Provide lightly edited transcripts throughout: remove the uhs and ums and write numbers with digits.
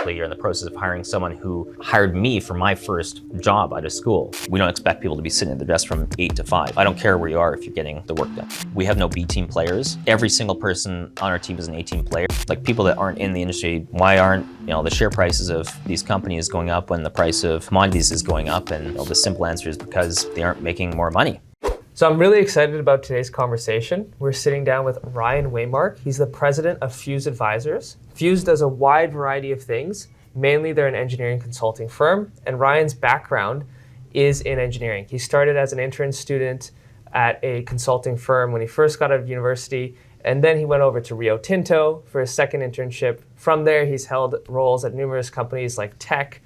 actually are in the process of hiring someone who hired me for my first job out of school. We don't expect people to be sitting at their desk from 8 to 5. I don't care where you are if you're getting the work done. We have no B team players. Every single person on our team is an A team player. Like people that aren't in the industry, why aren't the share prices of these companies going up when the price of commodities is going up? And the simple answer is because they aren't making more money. So I'm really excited about today's conversation. We're sitting down with Ryan Weymark. He's the president of Fuse Advisors. Fuse does a wide variety of things. Mainly they're an engineering consulting firm, and Ryan's background is in engineering. He started as an intern student at a consulting firm when he first got out of university, and then he went over to Rio Tinto for his second internship. From there, he's held roles at numerous companies like Tech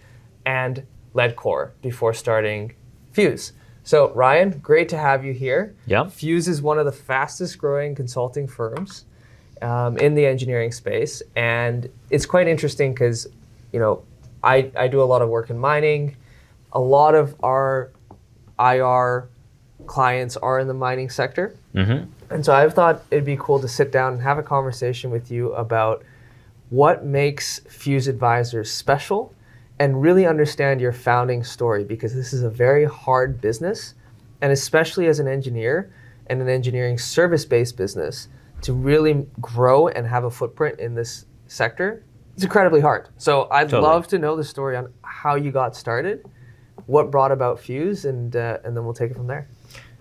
and Leadcore before starting Fuse. So Ryan, great to have you here. Yeah. Fuse is one of the fastest growing consulting firms in the engineering space. And it's quite interesting because, I do a lot of work in mining. A lot of our IR clients are in the mining sector. Mm-hmm. And so I thought it'd be cool to sit down and have a conversation with you about what makes Fuse Advisors special and really understand your founding story, because this is a very hard business, and especially as an engineer and an engineering service-based business, to really grow and have a footprint in this sector, it's incredibly hard. So I'd love to know the story on how you got started, what brought about Fuse, and then we'll take it from there.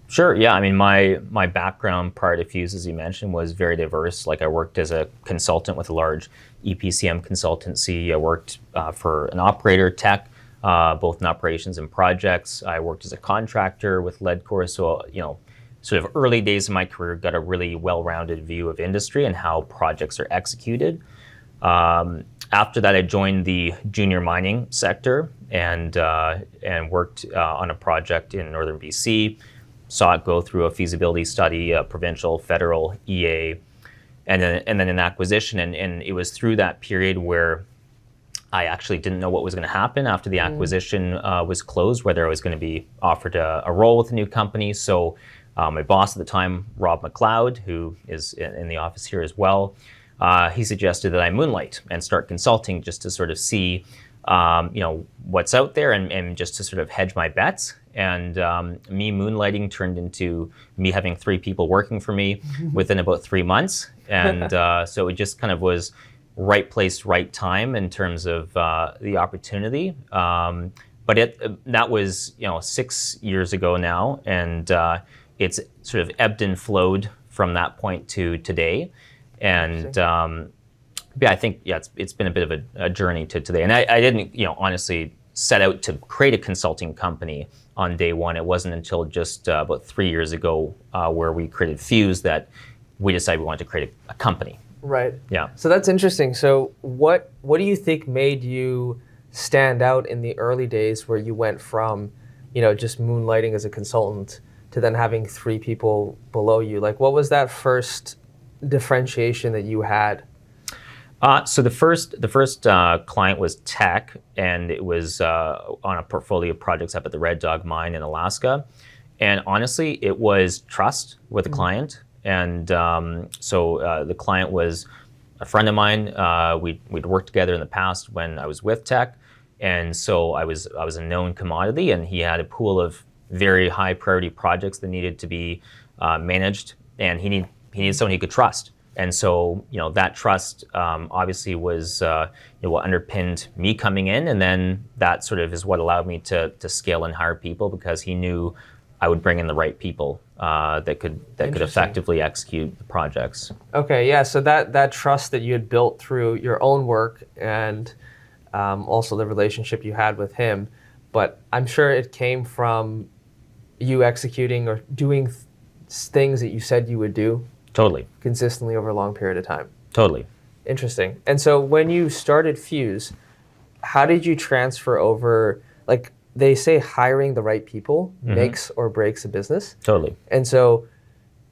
Sure, yeah. I mean, my background prior to Fuse, as you mentioned, was very diverse. Like I worked as a consultant with a large EPCM consultancy. I worked for an operator, Tech, both in operations and projects. I worked as a contractor with Leadcore. So, sort of early days of my career, got a really well-rounded view of industry and how projects are executed. After that, I joined the junior mining sector and worked on a project in northern BC. Saw it go through a feasibility study, a provincial, federal, EA, and then an acquisition. And it was through that period where I actually didn't know what was going to happen after the acquisition was closed, whether I was going to be offered a role with a new company. So my boss at the time, Rob McLeod, who is in the office here as well, he suggested that I moonlight and start consulting just to sort of see what's out there and just to sort of hedge my bets. And me moonlighting turned into me having 3 people working for me within about 3 months. And so it just kind of was right place, right time in terms of the opportunity. But that was 6 years ago now, and it's sort of ebbed and flowed from that point to today. And I think it's been a bit of a journey to today. And I didn't honestly set out to create a consulting company on day one. It wasn't until just about 3 years ago where we created Fuse that we decided we wanted to create a company. Right. Yeah. So that's interesting. So what do you think made you stand out in the early days where you went from, just moonlighting as a consultant to then having 3 people below you? Like, what was that first differentiation that you had? So the first client was Tech, and it was on a portfolio of projects up at the Red Dog mine in Alaska. And honestly, it was trust with the client. And so the client was a friend of mine. We'd worked together in the past when I was with Tech. And so I was a known commodity, and he had a pool of very high priority projects that needed to be managed. And he needed someone he could trust. And so, that trust obviously was what underpinned me coming in, and then that sort of is what allowed me to scale and hire people, because he knew I would bring in the right people that could effectively execute the projects. Okay, yeah. So that trust that you had built through your own work and also the relationship you had with him, but I'm sure it came from you executing or doing things that you said you would do. Totally. Consistently over a long period of time. Totally. Interesting. And so when you started Fuse, how did you transfer over, like they say hiring the right people makes or breaks a business. Totally. And so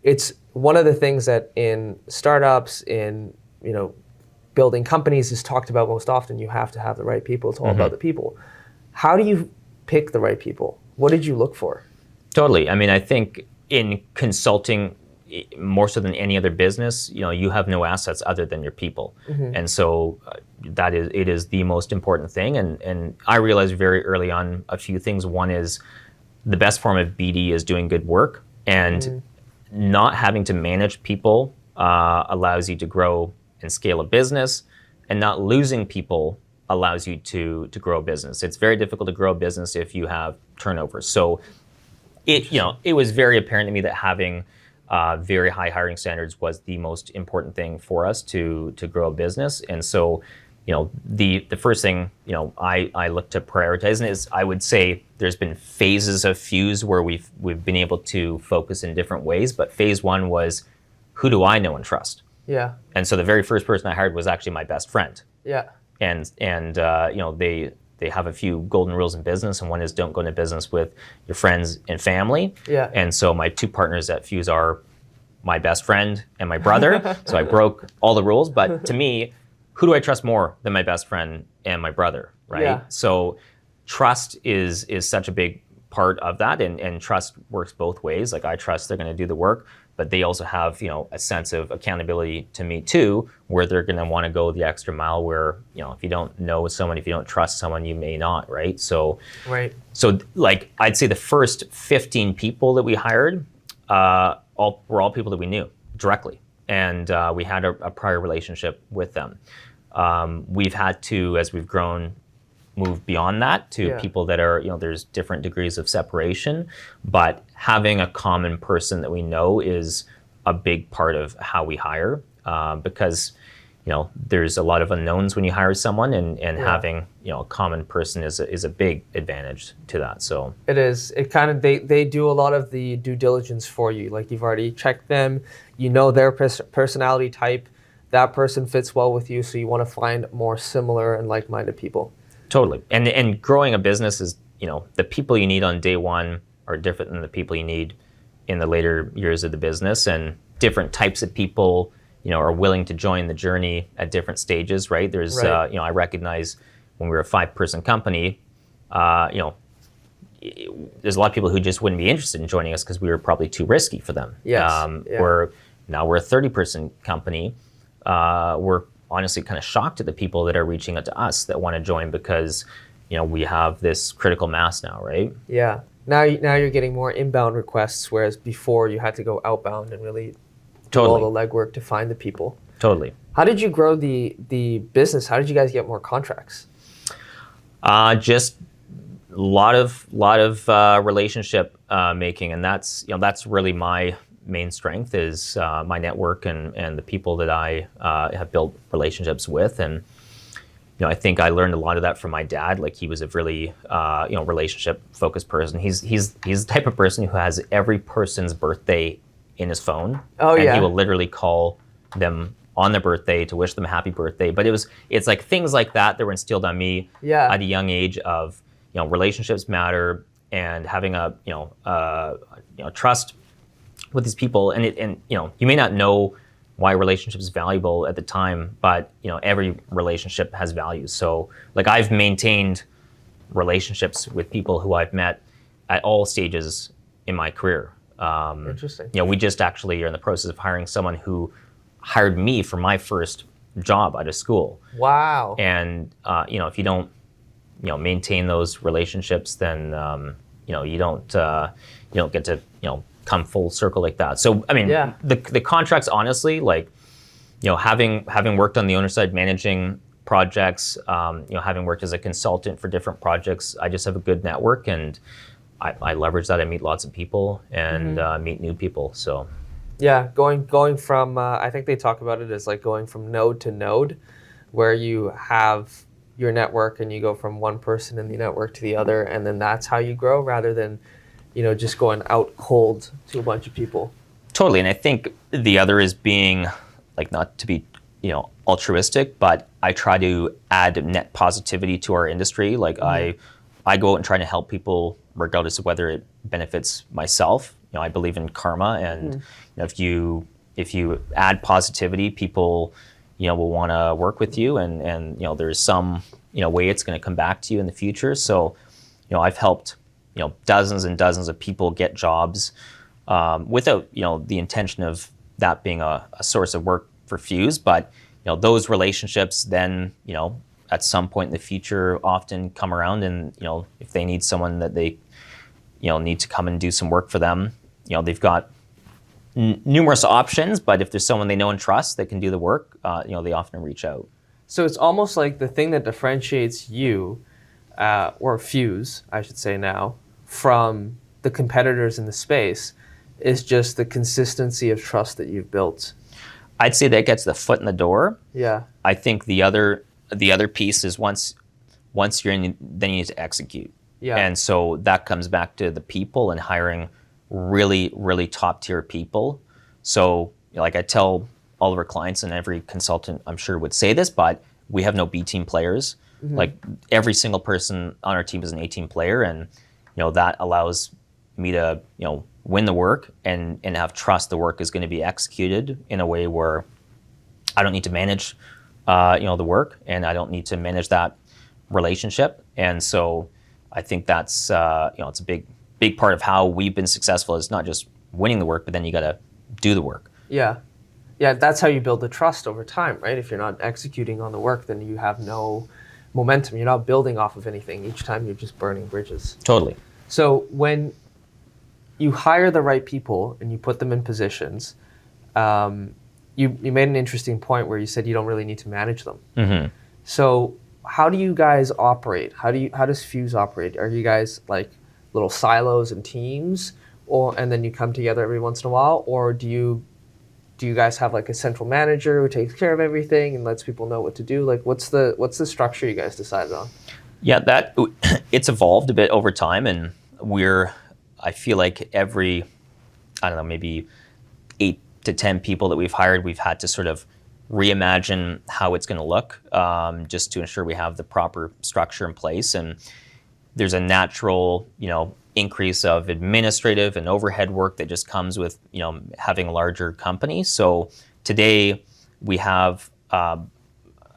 it's one of the things that in startups, in building companies is talked about most often. You have to have the right people. It's all about the people. How do you pick the right people? What did you look for? Totally. I mean, I think in consulting, more so than any other business, you have no assets other than your people. And so it is the most important thing. And I realized very early on a few things. One is the best form of BD is doing good work, and not having to manage people allows you to grow and scale a business, and not losing people allows you to grow a business. It's very difficult to grow a business if you have turnover. So it was very apparent to me that having very high hiring standards was the most important thing for us to grow a business. And so, the first thing, I look to prioritize, and is, I would say there's been phases of Fuse where we've been able to focus in different ways. But phase one was, who do I know and trust? Yeah. And so the very first person I hired was actually my best friend. Yeah. And they have a few golden rules in business, and one is don't go into business with your friends and family. Yeah. And so my two partners at Fuse are my best friend and my brother. So I broke all the rules. But to me, who do I trust more than my best friend and my brother, right? Yeah. So trust is such a big part of that, and trust works both ways. Like, I trust they're going to do the work, but they also have, a sense of accountability to me too, where they're going to want to go the extra mile where, if you don't know someone, if you don't trust someone, you may not, right? So, right. So like, I'd say the first 15 people that we hired were all people that we knew directly. And we had a prior relationship with them. We've had to, as we've grown, move beyond that to people that are, there's different degrees of separation, but having a common person that we know is a big part of how we hire, because, there's a lot of unknowns when you hire someone, and having, a common person is a big advantage to that. So it is. It kind of, they do a lot of the due diligence for you. Like, you've already checked them, their personality type, that person fits well with you, so you want to find more similar and like-minded people. Totally. And growing a business is, the people you need on day one are different than the people you need in the later years of the business, and different types of people, are willing to join the journey at different stages, right? There's, right. I recognize when we were a 5-person company, there's a lot of people who just wouldn't be interested in joining us because we were probably too risky for them. Yes. Now we're a 30-person company. We're honestly kind of shocked at the people that are reaching out to us that want to join, because we have this critical mass now, right? Yeah. Now you're getting more inbound requests, whereas before you had to go outbound and really do all the legwork to find the people. Totally. How did you grow the business? How did you guys get more contracts? Just a lot of relationship making, and that's really my main strength, is my network and the people that I have built relationships with. And I think I learned a lot of that from my dad. Like, he was a really relationship focused person. He's the type of person who has every person's birthday in his phone. Oh, and yeah. He will literally call them on their birthday to wish them a happy birthday. But it's like things like that were instilled on me at a young age of, relationships matter, and having a trust with these people. And you may not know why a relationship is valuable at the time, but every relationship has value. So, like, I've maintained relationships with people who I've met at all stages in my career. Interesting. We just actually are in the process of hiring someone who hired me for my first job out of school. Wow. And if you don't maintain those relationships, then you don't get to come full circle like that. So I mean, the contracts, honestly, like, having worked on the owner side, managing projects, having worked as a consultant for different projects, I just have a good network, and I leverage that. I meet lots of people and meet new people. So yeah, going from I think they talk about it as like going from node to node, where you have your network and you go from one person in the network to the other, and then that's how you grow, rather than just going out cold to a bunch of people. Totally. And I think the other is being, like, not to be, altruistic, but I try to add net positivity to our industry. Like, I go out and try to help people regardless of whether it benefits myself. I believe in karma, and if you add positivity, people, will want to work with you, and there's some, way it's going to come back to you in the future. So, I've helped dozens and dozens of people get jobs without the intention of that being a source of work for Fuse. But those relationships then at some point in the future often come around, and if they need someone that they need to come and do some work for them, they've got numerous options. But if there's someone they know and trust that can do the work, they often reach out. So it's almost like the thing that differentiates you, or Fuse, I should say now, from the competitors in the space is just the consistency of trust that you've built. I'd say that gets the foot in the door. Yeah. I think the other piece is once you're in, then you need to execute. Yeah. And so that comes back to the people and hiring really, really top tier people. So like I tell all of our clients, and every consultant I'm sure would say this, but we have no B team players. Mm-hmm. Like every single person on our team is an A team player, and that allows me to win the work and have trust the work is going to be executed in a way where I don't need to manage the work, and I don't need to manage that relationship. And so I think that's it's a big part of how we've been successful, is not just winning the work, but then you got to do the work. Yeah. Yeah, that's how you build the trust over time, right? If you're not executing on the work, then you have no momentum. You're not building off of anything. Each time you're just burning bridges. Totally. So when you hire the right people and you put them in positions, you made an interesting point where you said you don't really need to manage them. Mm-hmm. So how do you guys operate? How does Fuse operate? Are you guys like little silos and teams, and then you come together every once in a while, or do you guys have like a central manager who takes care of everything and lets people know what to do? Like what's the structure you guys decided on? Yeah, it's evolved a bit over time, and I feel like every, I don't know, maybe 8 to 10 people that we've hired, we've had to sort of reimagine how it's going to look, just to ensure we have the proper structure in place. And there's a natural, increase of administrative and overhead work that just comes with, having a larger company. So today we have, I'm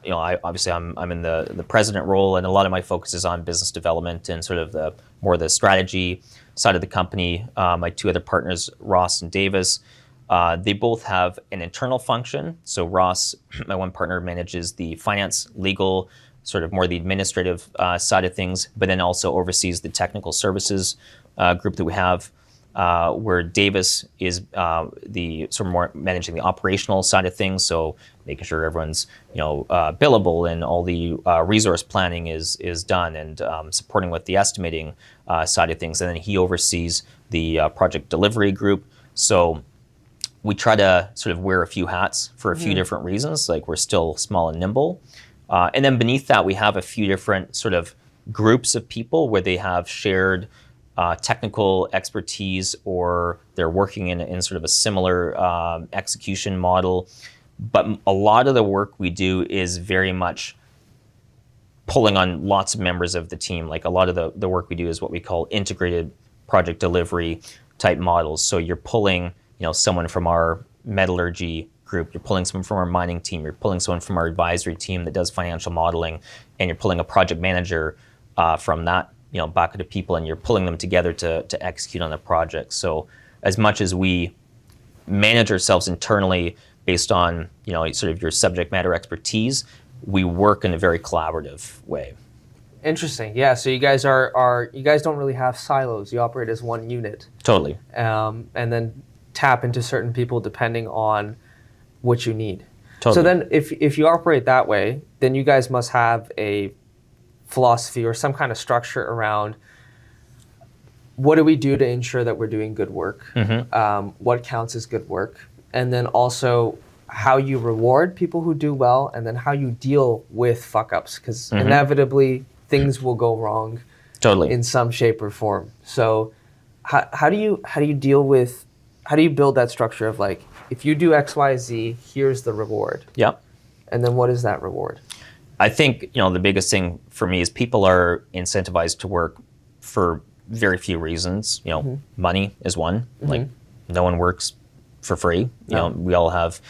in the president role, and a lot of my focus is on business development and sort of the strategy side of the company. My two other partners, Ross and Davis, they both have an internal function. So Ross, my one partner, manages the finance, legal, sort of more the administrative side of things, but then also oversees the technical services group that we have, where Davis is the sort of more managing the operational side of things, so making sure everyone's billable and all the resource planning is done, and supporting with the estimating side of things. And then he oversees the project delivery group. So we try to sort of wear a few hats for a few different reasons. Like we're still small and nimble. And then beneath that, we have a few different sort of groups of people where they have shared technical expertise, or they're working in sort of a similar execution model. But a lot of the work we do is very much pulling on lots of members of the team. Like a lot of the work we do is what we call integrated project delivery type models. So you're pulling someone from our metallurgy group, you're pulling someone from our mining team, you're pulling someone from our advisory team that does financial modeling, and you're pulling a project manager from that bucket of people, and you're pulling them together to execute on the project. So as much as we manage ourselves internally based on sort of your subject matter expertise, we work in a very collaborative way. Interesting. Yeah. So you guys you guys don't really have silos. You operate as one unit. Totally. And then tap into certain people depending on what you need. Totally. So then if you operate that way, then you guys must have a philosophy or some kind of structure around what do we do to ensure that we're doing good work, what counts as good work, and then also how you reward people who do well, and then how you deal with fuck-ups, because inevitably things will go wrong in some shape or form. So how do you deal with, how do you build that structure of like, if you do X, Y, Z, here's the reward. Yep. And then what is that reward? I think, the biggest thing for me is people are incentivized to work for very few reasons. Money is one. Like no one works for free. We all have,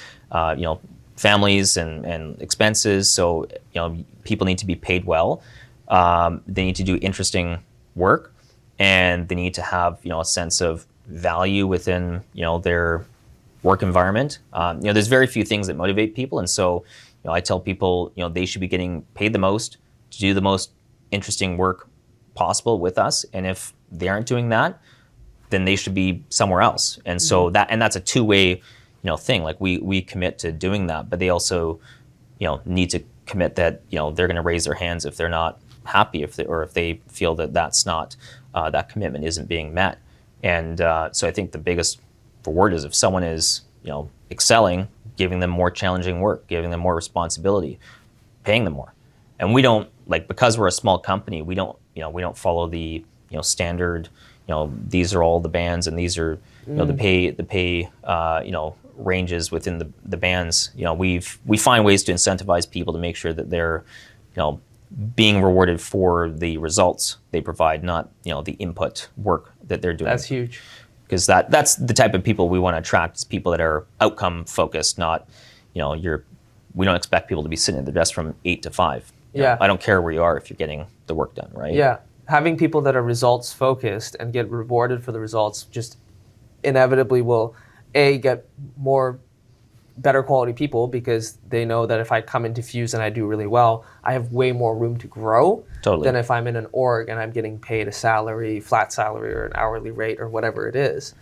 families and expenses. So, people need to be paid well. They need to do interesting work, and they need to have, a sense of value within, their work environment. There's very few things that motivate people, and so, I tell people, they should be getting paid the most to do the most interesting work possible with us, and if they aren't doing that, then they should be somewhere else. And so that's a two-way, thing. Like we commit to doing that, but they also, need to commit that, they're going to raise their hands if they're not happy, if they feel that that's not, that commitment isn't being met. And so I think the biggest reward is if someone is, excelling, giving them more challenging work, giving them more responsibility, paying them more. And we don't, because we're a small company, we don't follow the, standard, these are all the bands and these are, the pay, ranges within the bands. We find ways to incentivize people to make sure that they're, being rewarded for the results they provide, not, the input work that they're doing. That's huge. Because that's the type of people we want to attract, is people that are outcome focused, not, we don't expect people to be sitting at their desk from 8 to 5. I don't care where you are if you're getting the work done, right? Yeah. Having people that are results focused and get rewarded for the results just inevitably will, get better quality people, because they know that if I come into Fuse and I do really well, I have way more room to grow than if I'm in an org and I'm getting paid a salary, flat salary, or an hourly rate, or whatever it is.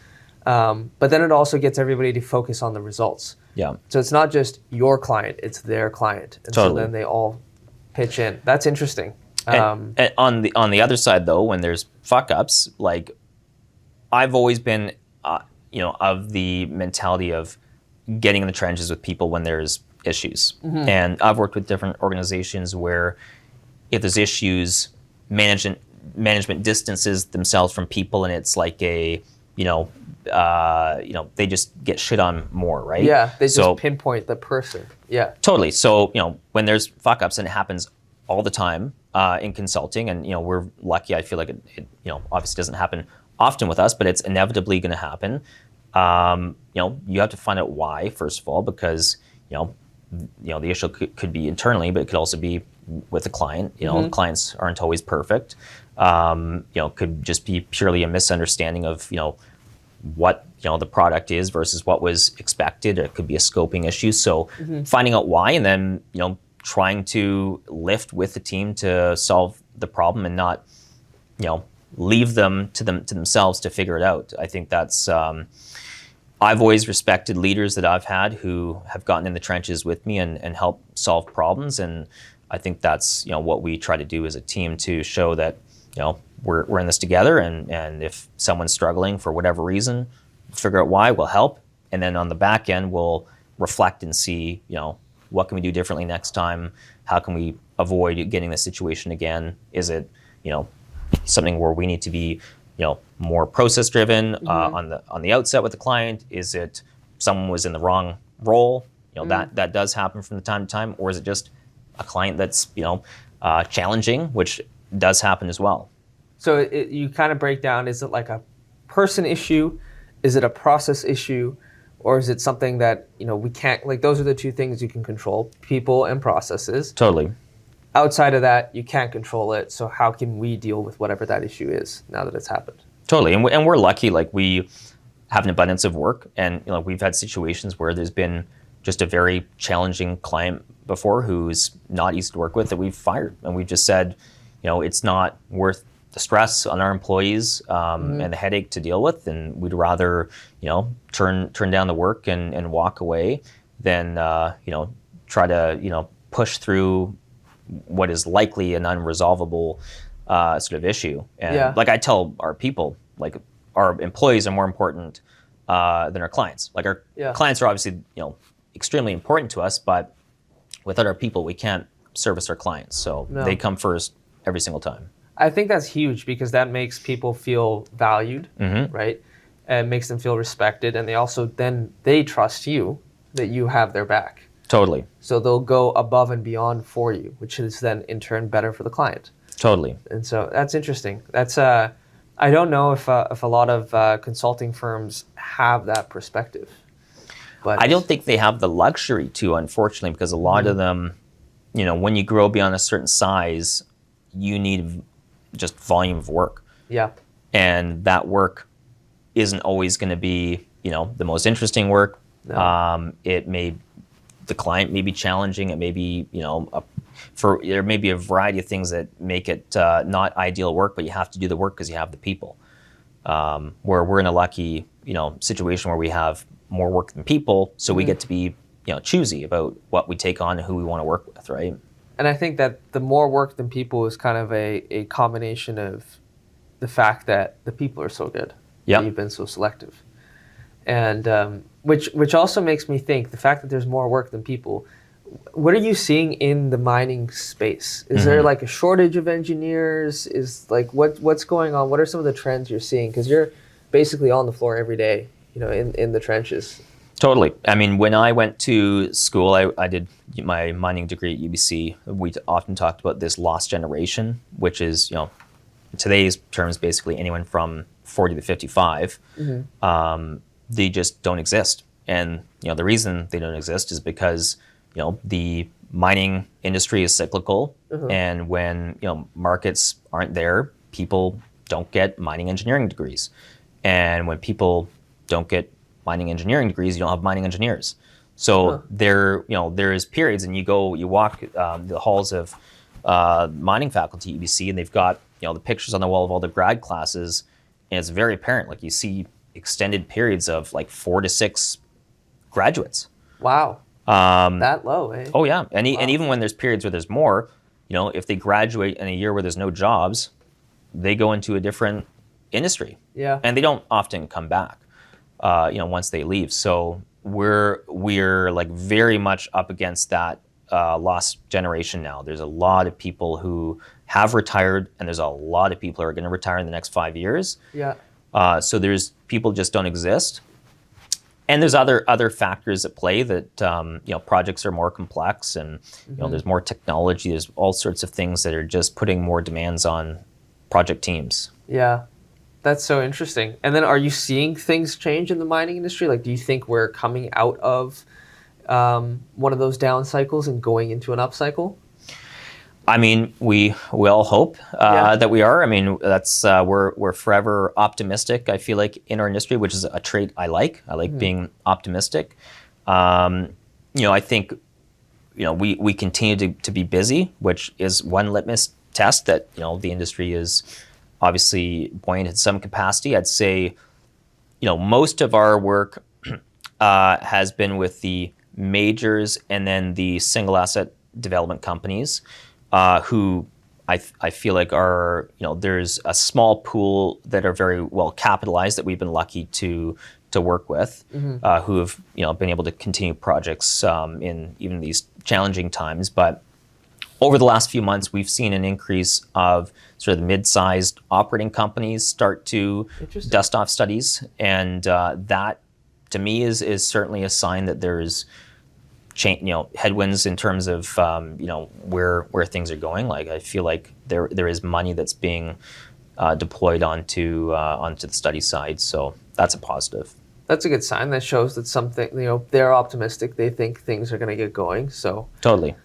But then it also gets everybody to focus on the results. Yeah. So it's not just your client, it's their client. And so then they all pitch in. That's interesting. And on the other side, though, when there's fuck ups, I've always been, of the mentality of getting in the trenches with people when there's issues. And I've worked with different organizations where if there's issues, management distances themselves from people, and it's like a, they just get shit on more, right? Yeah, they just pinpoint the person. Yeah. Totally. So, when there's fuck ups, and it happens all the time in consulting, and, we're lucky, I feel like it obviously doesn't happen often with us, but it's inevitably going to happen. You have to find out why, first of all, because, the issue could be internally, but it could also be with the client. Clients aren't always perfect. Could just be purely a misunderstanding of, what, the product is versus what was expected. It could be a scoping issue. So finding out why, and then, trying to lift with the team to solve the problem, and not, leave them to themselves to figure it out. I think that's, I've always respected leaders that I've had who have gotten in the trenches with me and helped solve problems. And I think that's, what we try to do as a team, to show that, we're in this together. And if someone's struggling for whatever reason, figure out why, we'll help. And then on the back end, we'll reflect and see, what can we do differently next time? How can we avoid getting this situation again? Is it, something where we need to be, more process driven on the outset with the client? Is it someone was in the wrong role? That does happen from time to time, or is it just a client that's challenging, which does happen as well? So you kind of break down: is it like a person issue? Is it a process issue? Or is it something that we can't? Those are the two things you can control: people and processes. Totally. Outside of that, you can't control it. So how can we deal with whatever that issue is now that it's happened? Totally. And we're lucky. We have an abundance of work, and we've had situations where there's been just a very challenging client before who's not easy to work with, that we've fired, and we've just said, it's not worth the stress on our employees and the headache to deal with, and we'd rather turn down the work and walk away than try to push through what is likely an unresolvable sort of issue. And I tell our people, our employees are more important than our clients. Our clients are obviously extremely important to us, but without our people, we can't service our clients. So they come first every single time. I think that's huge, because that makes people feel valued, right? And makes them feel respected, and they trust you that you have their back. Totally. So they'll go above and beyond for you, which is then in turn better for the client. Totally. And so that's interesting. That's I don't know if a lot of consulting firms have that perspective. But I don't think they have the luxury to, unfortunately, because a lot of them, when you grow beyond a certain size, you need just volume of work. Yeah. And that work isn't always going to be, the most interesting work. No. The client may be challenging. It may be, there may be a variety of things that make it not ideal work, but you have to do the work because you have the people. Where we're in a lucky, situation where we have more work than people, so we get to be, choosy about what we take on and who we want to work with, right? And I think that the more work than people is kind of a combination of the fact that the people are so good. Yeah. You've been so selective. And which also makes me think the fact that there's more work than people, what are you seeing in the mining space? Is there like a shortage of engineers? Is like what's going on? What are some of the trends you're seeing? Because you're basically on the floor every day, in the trenches. Totally. I mean, when I went to school, I did my mining degree at UBC. We often talked about this lost generation, which is, in today's terms, basically anyone from 40 to 55. They just don't exist. And, the reason they don't exist is because, the mining industry is cyclical. And when, markets aren't there, people don't get mining engineering degrees. And when people don't get mining engineering degrees, you don't have mining engineers. So there is periods, and you walk the halls of mining faculty at UBC, and they've got the pictures on the wall of all the grad classes, and it's very apparent. Like you see extended periods of like 4 to 6 graduates. Wow. That low, eh? Oh yeah, and even when there's periods where there's more, if they graduate in a year where there's no jobs, they go into a different industry. Yeah. And they don't often come back. Once they leave. So we're like very much up against that lost generation now. There's a lot of people who have retired, and there's a lot of people who are going to retire in the next 5 years. Yeah. So there's people just don't exist. And there's other factors at play that projects are more complex, and there's more technology. There's all sorts of things that are just putting more demands on project teams. Yeah. That's so interesting. And then are you seeing things change in the mining industry? Like, do you think we're coming out of one of those down cycles and going into an up cycle? I mean, we all hope that we are. I mean, that's we're forever optimistic, I feel like, in our industry, which is a trait I like. I like being optimistic. I think, we continue to be busy, which is one litmus test that, the industry is obviously buoyant in some capacity. I'd say, most of our work has been with the majors and then the single asset development companies, who I feel like are, there's a small pool that are very well capitalized that we've been lucky to work with, who have, been able to continue projects in even these challenging times. But over the last few months, we've seen an increase of sort of the mid-sized operating companies start to dust off studies, and that, to me, is certainly a sign that there's headwinds in terms of where things are going. Like I feel like there is money that's being deployed onto the study side, so that's a positive. That's a good sign. That shows that something, they're optimistic. They think things are going to get going. So totally.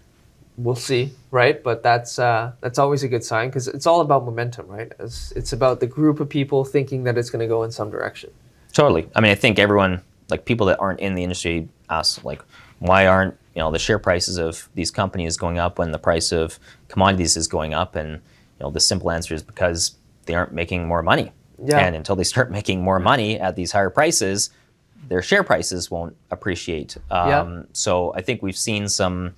We'll see, right? But that's always a good sign, because it's all about momentum, right? It's about the group of people thinking that it's going to go in some direction. Totally. I mean, I think everyone, like people that aren't in the industry, ask like, why aren't the share prices of these companies going up when the price of commodities is going up? And the simple answer is because they aren't making more money. Yeah. And until they start making more money at these higher prices, their share prices won't appreciate. So I think we've seen some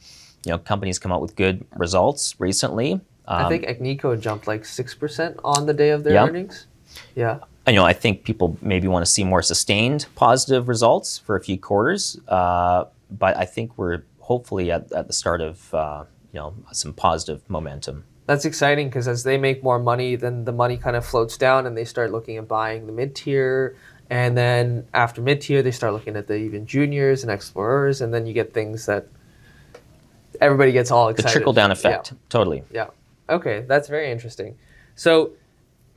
companies come out with good results recently. I think Agnico jumped like 6% on the day of their earnings. Yeah. I think people maybe want to see more sustained positive results for a few quarters, but I think we're hopefully at the start of some positive momentum. That's exciting, because as they make more money, then the money kind of floats down, and they start looking at buying the mid-tier, and then after mid-tier, they start looking at the even juniors and explorers, and then you get things that everybody gets all excited. The trickle-down effect, totally. Yeah. Okay, that's very interesting. So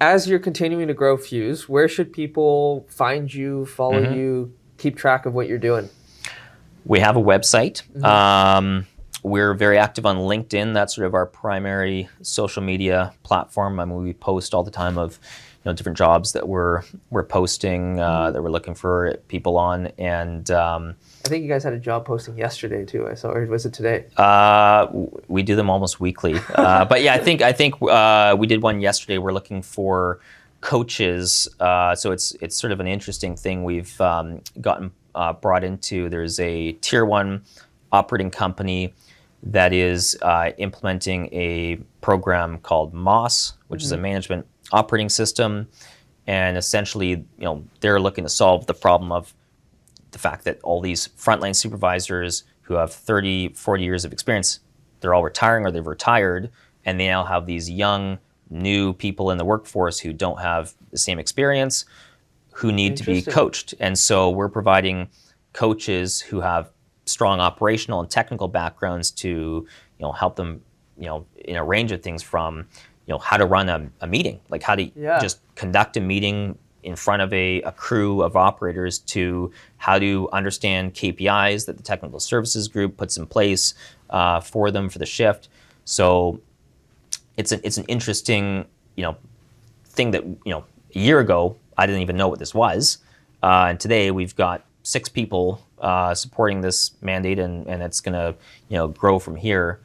as you're continuing to grow Fuse, where should people find you, follow you, keep track of what you're doing? We have a website. We're very active on LinkedIn. That's sort of our primary social media platform. I mean, we post all the time of different jobs that we're posting that we're looking for people on, and I think you guys had a job posting yesterday too. I saw, or was it today? we do them almost weekly. But yeah, I think we did one yesterday. We're looking for coaches. So it's sort of an interesting thing we've gotten brought into. There's a tier 1 operating company that is implementing a program called MOS, which is a management operating system. And essentially, they're looking to solve the problem of the fact that all these frontline supervisors who have 30, 40 years of experience, they're all retiring or they've retired, and they now have these young, new people in the workforce who don't have the same experience, who need to be coached. And so we're providing coaches who have strong operational and technical backgrounds to help them in a range of things, from how to run a meeting, like how to just conduct a meeting in front of a crew of operators, to how to understand KPIs that the technical services group puts in place for them for the shift. So it's an interesting thing that a year ago I didn't even know what this was, and today we've got 6 people supporting this mandate, and it's going to grow from here.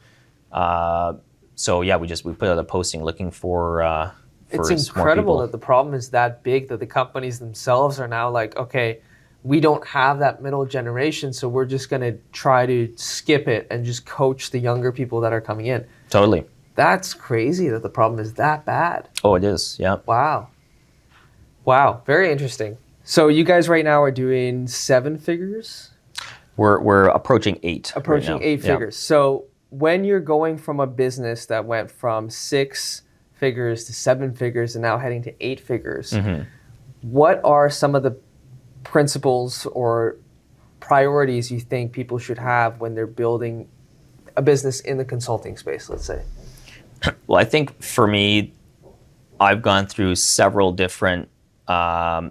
So yeah, we put out a posting looking for it's incredible that the problem is that big, that the companies themselves are now like, okay, we don't have that middle generation, so we're just going to try to skip it and just coach the younger people that are coming in. Totally. That's crazy that the problem is that bad. Oh, it is. Yeah. Wow. Very interesting. So you guys right now are doing 7 figures? We're approaching 8. Approaching right 8 figures. So when you're going from a business that went from 6 figures to 7 figures and now heading to 8 figures, what are some of the principles or priorities you think people should have when they're building a business in the consulting space, let's say? Well, I think for me, I've gone through several different, I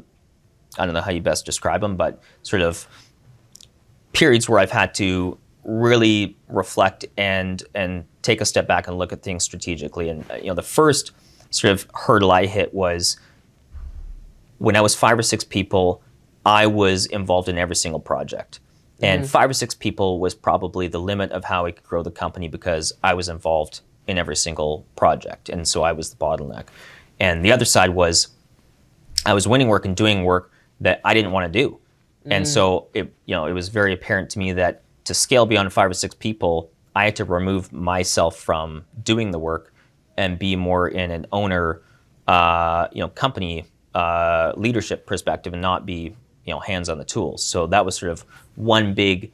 don't know how you best describe them, but sort of periods where I've had to really reflect and take a step back and look at things strategically. And the first sort of hurdle I hit was when I was 5 or 6 people, I was involved in every single project. And 5 or 6 people was probably the limit of how I could grow the company, because I was involved in every single project. And so I was the bottleneck. And the other side was I was winning work and doing work that I didn't want to do. And so it was very apparent to me that to scale beyond 5 or 6 people, I had to remove myself from doing the work and be more in an owner, company leadership perspective, and not be, hands on the tools. So that was sort of one big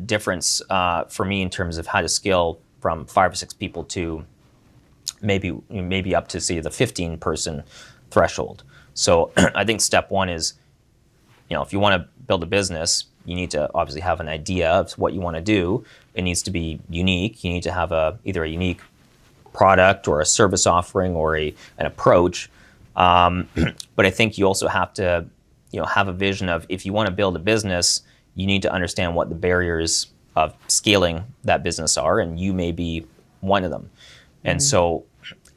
difference for me in terms of how to scale from 5 or 6 people to maybe up to, say, the 15-person threshold. So I think step 1 is, if you want to build a business, you need to obviously have an idea of what you want to do. It needs to be unique. You need to have either a unique product or a service offering or an approach. But I think you also have to, have a vision of, if you want to build a business, you need to understand what the barriers of scaling that business are, and you may be one of them. And so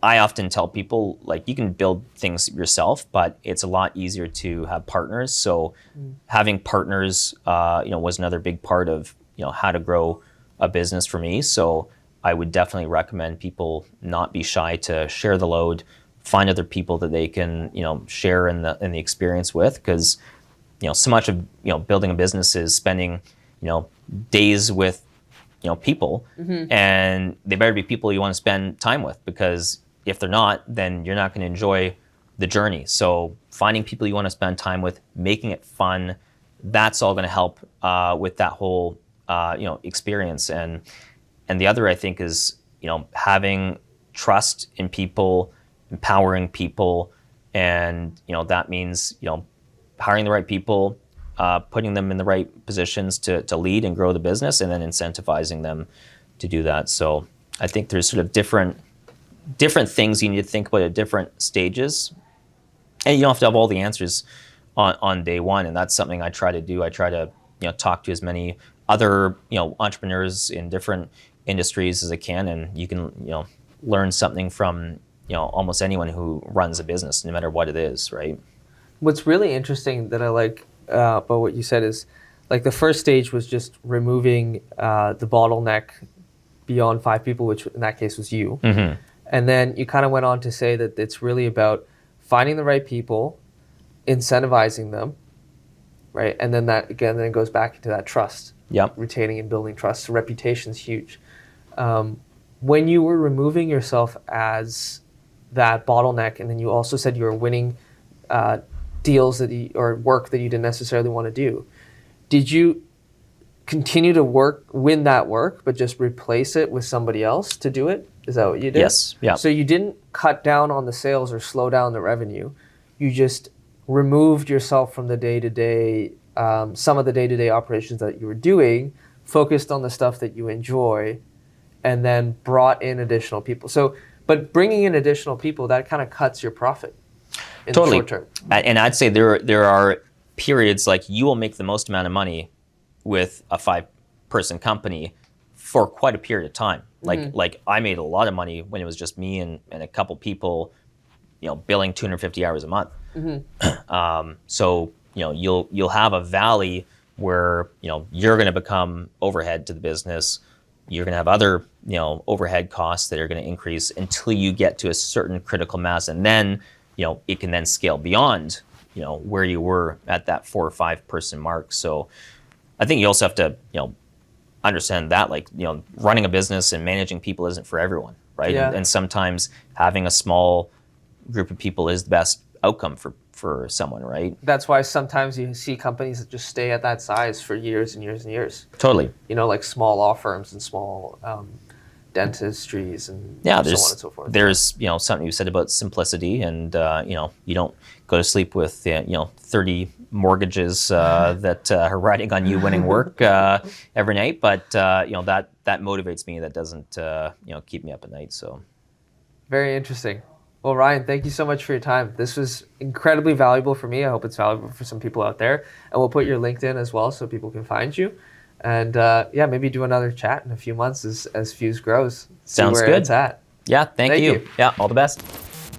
I often tell people, like, you can build things yourself, but it's a lot easier to have partners. So having partners, was another big part of, how to grow a business for me. So I would definitely recommend people not be shy to share the load, find other people that they can, share in the experience with, because, so much of, building a business is spending, days with, people, and they better be people you want to spend time with, because if they're not, then you're not going to enjoy the journey. So finding people you want to spend time with, making it fun, that's all going to help with that whole experience. And the other, I think, is having trust in people, empowering people, and that means hiring the right people, putting them in the right positions to lead and grow the business, and then incentivizing them to do that. So I think there's sort of different things you need to think about at different stages, and you don't have to have all the answers on day one. And that's something I try to do. I try to talk to as many other entrepreneurs in different industries as I can, and you can learn something from almost anyone who runs a business, no matter what it is, right? What's really interesting that I like about what you said is, like, the first stage was just removing the bottleneck beyond 5 people, which in that case was you. Mm-hmm. And then you kind of went on to say that it's really about finding the right people, incentivizing them, right? And then that, again, then it goes back into that trust. Yep. Retaining and building trust. So reputation's huge. When you were removing yourself as that bottleneck, and then you also said you were winning deals or work that you didn't necessarily want to do, did you continue to win that work, but just replace it with somebody else to do it? Is that what you did? Yes. Yeah. So you didn't cut down on the sales or slow down the revenue. You just removed yourself from the day-to-day, some of the day-to-day operations that you were doing, focused on the stuff that you enjoy, and then brought in additional people. So, but bringing in additional people, that kind of cuts your profit in the short term. And I'd say there are periods like you will make the most amount of money with a 5-person company for quite a period of time. Like I made a lot of money when it was just me and a couple people, billing 250 hours a month. Mm-hmm. So you'll have a valley where you're going to become overhead to the business. You're going to have other overhead costs that are going to increase until you get to a certain critical mass, and then it can then scale beyond where you were at that 4 or 5 person mark. So I think you also have to understand that, like, running a business and managing people isn't for everyone, right? Yeah. And sometimes having a small group of people is the best outcome for someone, right? That's why sometimes you see companies that just stay at that size for years and years and years. Totally. Like small law firms and small dentistries and so on and so forth. There's something you said about simplicity, and you don't go to sleep with 30 mortgages that are riding on you winning work every night, but that motivates me. That doesn't keep me up at night. So very interesting. Well, Ryan, thank you so much for your time. This was incredibly valuable for me. I hope it's valuable for some people out there. And we'll put your LinkedIn as well so people can find you. And maybe do another chat in a few months as Fuse grows. See Sounds where good. it's at. Yeah, thank you. Yeah, all the best.